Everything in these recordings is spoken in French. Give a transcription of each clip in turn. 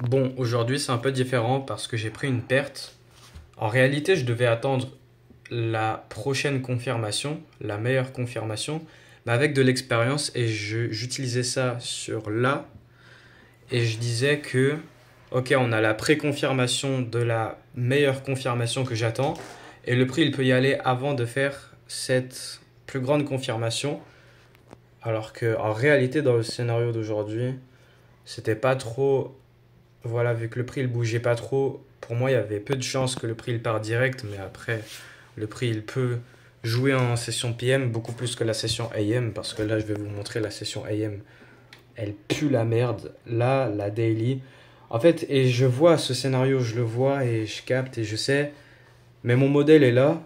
Bon, aujourd'hui c'est un peu différent parce que j'ai pris une perte. En réalité, je devais attendre la prochaine confirmation, la meilleure confirmation, mais avec de l'expérience et j'utilisais ça sur là et je disais que, ok, on a la pré-confirmation de la meilleure confirmation que j'attends et le prix il peut y aller avant de faire cette plus grande confirmation, alors que en réalité dans le scénario d'aujourd'hui, c'était pas trop. Voilà, vu que le prix il bougeait pas trop, pour moi il y avait peu de chances que le prix il part direct, mais après le prix il peut jouer en session PM beaucoup plus que la session AM, parce que là je vais vous montrer la session AM, elle pue la merde. Là, la daily, en fait, et je vois ce scénario, je le vois et je capte et je sais, mais mon modèle est là.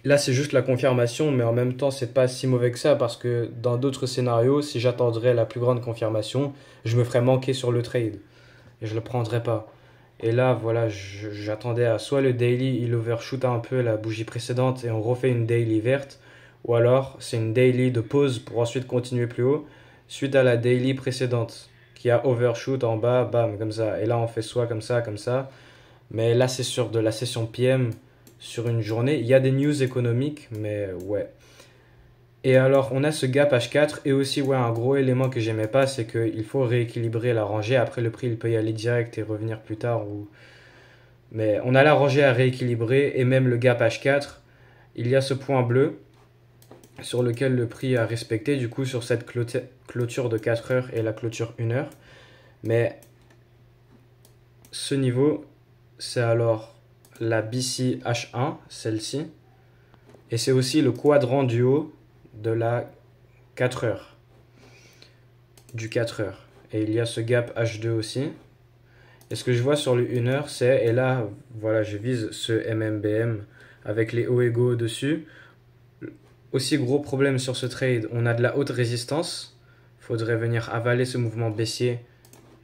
Là, c'est juste la confirmation, mais en même temps, c'est pas si mauvais que ça parce que dans d'autres scénarios, si j'attendrais la plus grande confirmation, je me ferais manquer sur le trade et je le prendrais pas. Et là, voilà, j'attendais à soit le daily, il overshoot un peu la bougie précédente et on refait une daily verte, ou alors c'est une daily de pause pour ensuite continuer plus haut, suite à la daily précédente, qui a overshoot en bas, bam, comme ça. Et là, on fait soit comme ça, comme ça. Mais là, c'est sur de la session PM sur une journée. Il y a des news économiques, mais ouais. Et alors, on a ce gap H4 et aussi, ouais, un gros élément que j'aimais pas, c'est qu'il faut rééquilibrer la rangée. Après, le prix, il peut y aller direct et revenir plus tard. Mais on a la rangée à rééquilibrer et même le gap H4. Il y a ce point bleu sur lequel le prix a respecté, du coup, sur cette clôture de 4 heures et la clôture 1 heure. Mais ce niveau, c'est alors la BC H1, celle-ci. Et c'est aussi le quadrant du haut de la 4 heures. Du 4 heures. Et il y a ce gap H2 aussi. Et ce que je vois sur le 1 heure, c'est, et là, voilà, je vise ce MMBM avec les hauts égaux dessus. Aussi gros problème sur ce trade, on a de la haute résistance. Il faudrait venir avaler ce mouvement baissier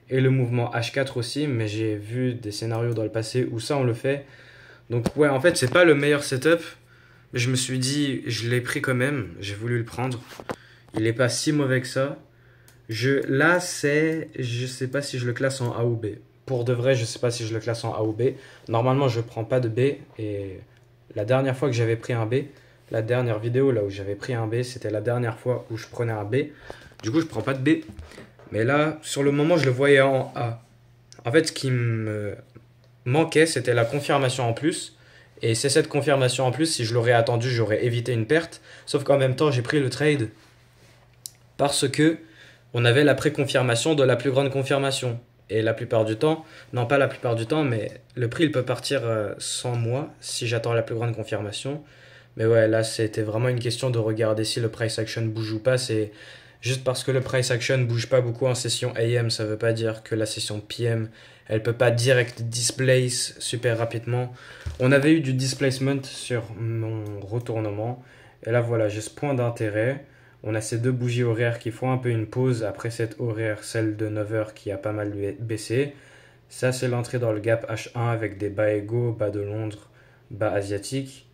et le mouvement H4 aussi, mais j'ai vu des scénarios dans le passé où ça on le fait. Donc ouais, en fait, c'est pas le meilleur setup, mais je me suis dit, je l'ai pris quand même, j'ai voulu le prendre. Il est pas si mauvais que ça. Là, je sais pas si je le classe en A ou B. Pour de vrai, je sais pas si je le classe en A ou B. Normalement, je prends pas de B. Et la dernière fois que j'avais pris un B, la dernière vidéo là où j'avais pris un B, c'était la dernière fois où je prenais un B. Du coup, je prends pas de B. Mais là, sur le moment, je le voyais en A. En fait, ce qui me manquait, c'était la confirmation en plus. Et c'est cette confirmation en plus, si je l'aurais attendu, j'aurais évité une perte. Sauf qu'en même temps, j'ai pris le trade parce que on avait la préconfirmation de la plus grande confirmation. Et la plupart du temps, non pas la plupart du temps, mais le prix il peut partir sans moi si j'attends la plus grande confirmation. Mais ouais, là c'était vraiment une question de regarder si le price action bouge ou pas. C'est juste parce que le price action bouge pas beaucoup en session AM, ça veut pas dire que la session PM elle peut pas direct displace super rapidement. On avait eu du displacement sur mon retournement. Et là voilà, j'ai ce point d'intérêt. On a ces deux bougies horaires qui font un peu une pause après cette horaire, celle de 9 heures qui a pas mal baissé. Ça, c'est l'entrée dans le gap H1 avec des bas égaux, bas de Londres, bas asiatiques.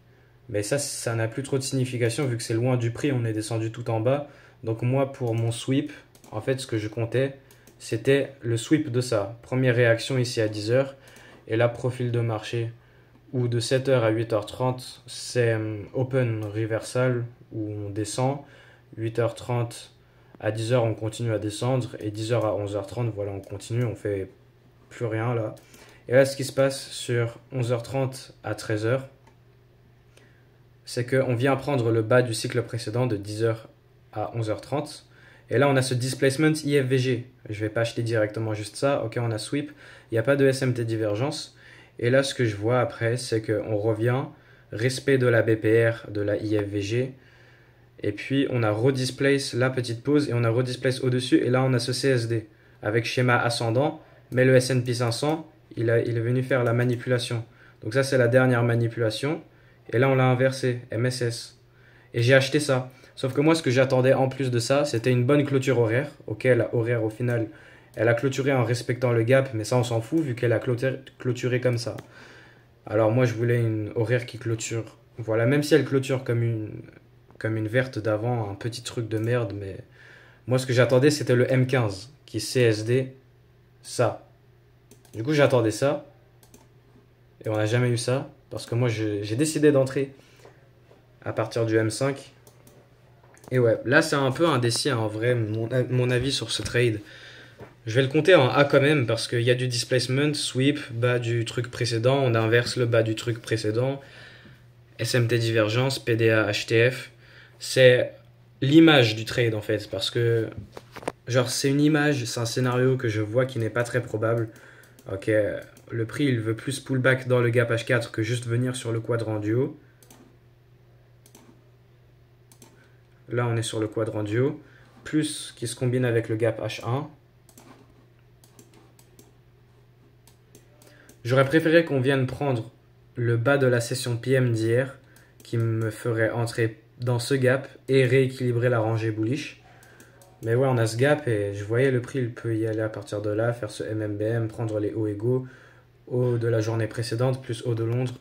Mais ça n'a plus trop de signification vu que c'est loin du prix, on est descendu tout en bas. Donc moi, pour mon sweep, en fait, ce que je comptais, c'était le sweep de ça. Première réaction ici à 10 heures. Et là, profil de marché, où de 7 heures à 8h30, c'est open reversal, où on descend. 8h30 à 10h, on continue à descendre. Et 10h à 11h30, voilà, on continue, on fait plus rien là. Et là, ce qui se passe sur 11h30 à 13h, c'est qu'on vient prendre le bas du cycle précédent de 10h à 11h30. Et là, on a ce displacement IFVG. Je ne vais pas acheter directement juste ça. Ok, on a sweep. Il n'y a pas de SMT divergence. Et là, ce que je vois après, c'est qu'on revient, respect de la BPR, de la IFVG. Et puis, on a redisplace la petite pause et on a redisplace au-dessus. Et là, on a ce CSD avec schéma ascendant. Mais le S&P 500, il est venu faire la manipulation. Donc ça, c'est la dernière manipulation. Et là, on l'a inversé, MSS. Et j'ai acheté ça. Sauf que moi, ce que j'attendais en plus de ça, c'était une bonne clôture horaire. Ok, la horaire, au final, elle a clôturé en respectant le gap. Mais ça, on s'en fout vu qu'elle a clôturé comme ça. Alors moi, je voulais une horaire qui clôture. Voilà, même si elle clôture comme une verte d'avant, un petit truc de merde, mais moi ce que j'attendais c'était le M15 qui CSD ça. Du coup, j'attendais ça. Et on n'a jamais eu ça. Parce que moi, j'ai décidé d'entrer à partir du M5. Et ouais, là, c'est un peu indécis, hein, en vrai, mon avis sur ce trade. Je vais le compter en A quand même, parce qu'il y a du displacement, sweep, bas du truc précédent, on inverse le bas du truc précédent, SMT divergence, PDA, HTF. C'est l'image du trade, en fait, parce que, genre, c'est une image, c'est un scénario que je vois qui n'est pas très probable. Ok, le prix, il veut plus pullback dans le gap H4 que juste venir sur le quadrant du haut. Là, on est sur le quadrant du haut, plus qui se combine avec le gap H1. J'aurais préféré qu'on vienne prendre le bas de la session PM d'hier, qui me ferait entrer dans ce gap et rééquilibrer la rangée bullish. Mais ouais, on a ce gap et je voyais le prix, il peut y aller à partir de là, faire ce MMBM, prendre les hauts égaux, haut de la journée précédente plus haut de Londres.